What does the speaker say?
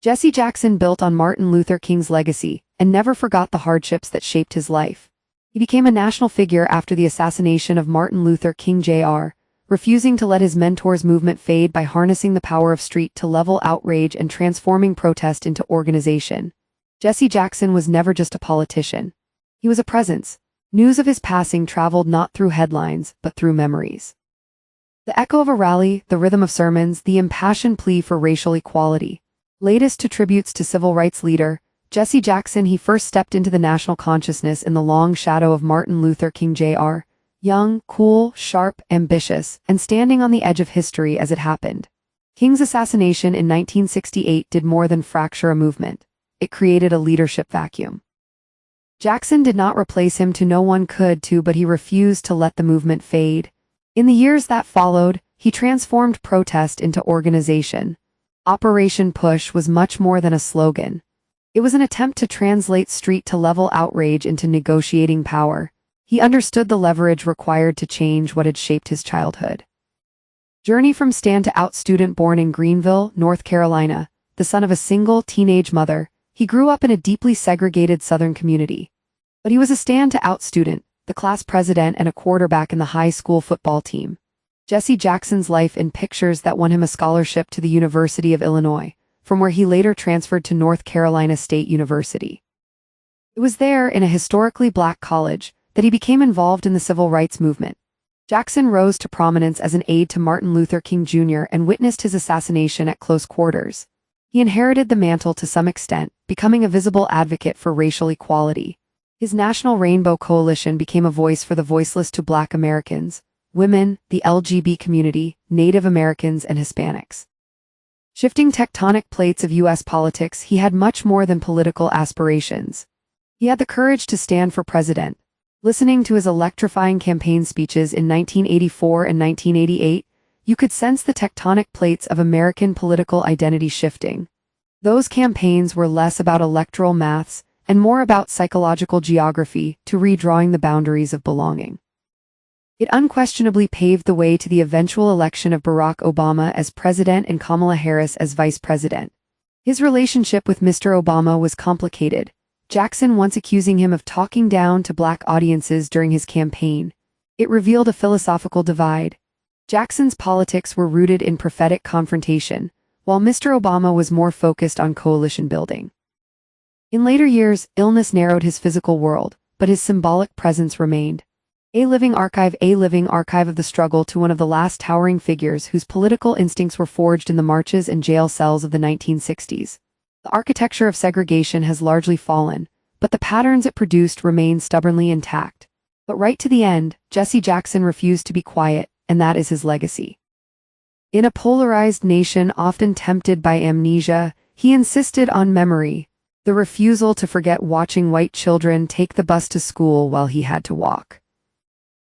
Jesse Jackson built on Martin Luther King's legacy and never forgot the hardships that shaped his life. He became a national figure after the assassination of Martin Luther King Jr., refusing to let his mentor's movement fade by harnessing the power of street-to-level outrage and transforming protest into organization. Jesse Jackson was never just a politician. He was a presence. News of his passing traveled not through headlines, but through memories. The echo of a rally, the rhythm of sermons, the impassioned plea for racial equality. Latest to tributes to civil rights leader, Jesse Jackson. He first stepped into the national consciousness in the long shadow of Martin Luther King Jr., young, cool, sharp, ambitious, and standing on the edge of history as it happened. King's assassination in 1968 did more than fracture a movement. It created a leadership vacuum. Jackson did not replace him no one could but he refused to let the movement fade. In the years that followed, he transformed protest into organization. Operation Push was much more than a slogan. It was an attempt to translate street-to-level outrage into negotiating power. He understood the leverage required to change what had shaped his childhood. Journey from stand-to-out student born in Greenville, North Carolina, the son of a single teenage mother, he grew up in a deeply segregated Southern community. But he was a stand-to-out student, the class president and a quarterback in the high school football team. Jesse Jackson's life in pictures that won him a scholarship to the University of Illinois, from where he later transferred to North Carolina State University. It was there, in a historically black college, that he became involved in the civil rights movement. Jackson rose to prominence as an aide to Martin Luther King Jr. and witnessed his assassination at close quarters. He inherited the mantle to some extent, becoming a visible advocate for racial equality. His National Rainbow Coalition became a voice for the voiceless to Black Americans, women, the LGBT community, Native Americans, and Hispanics. Shifting tectonic plates of U.S. politics, he had much more than political aspirations. He had the courage to stand for president. Listening to his electrifying campaign speeches in 1984 and 1988, you could sense the tectonic plates of American political identity shifting. Those campaigns were less about electoral maths and more about psychological geography, to redrawing the boundaries of belonging. It unquestionably paved the way to the eventual election of Barack Obama as president and Kamala Harris as vice president. His relationship with Mr. Obama was complicated, Jackson once accusing him of talking down to Black audiences during his campaign. It revealed a philosophical divide. Jackson's politics were rooted in prophetic confrontation, while Mr. Obama was more focused on coalition building. In later years, illness narrowed his physical world, but his symbolic presence remained. A living archive of the struggle to one of the last towering figures whose political instincts were forged in the marches and jail cells of the 1960s. The architecture of segregation has largely fallen, but the patterns it produced remain stubbornly intact. But right to the end, Jesse Jackson refused to be quiet, and that is his legacy. In a polarized nation often tempted by amnesia, he insisted on memory, the refusal to forget watching white children take the bus to school while he had to walk.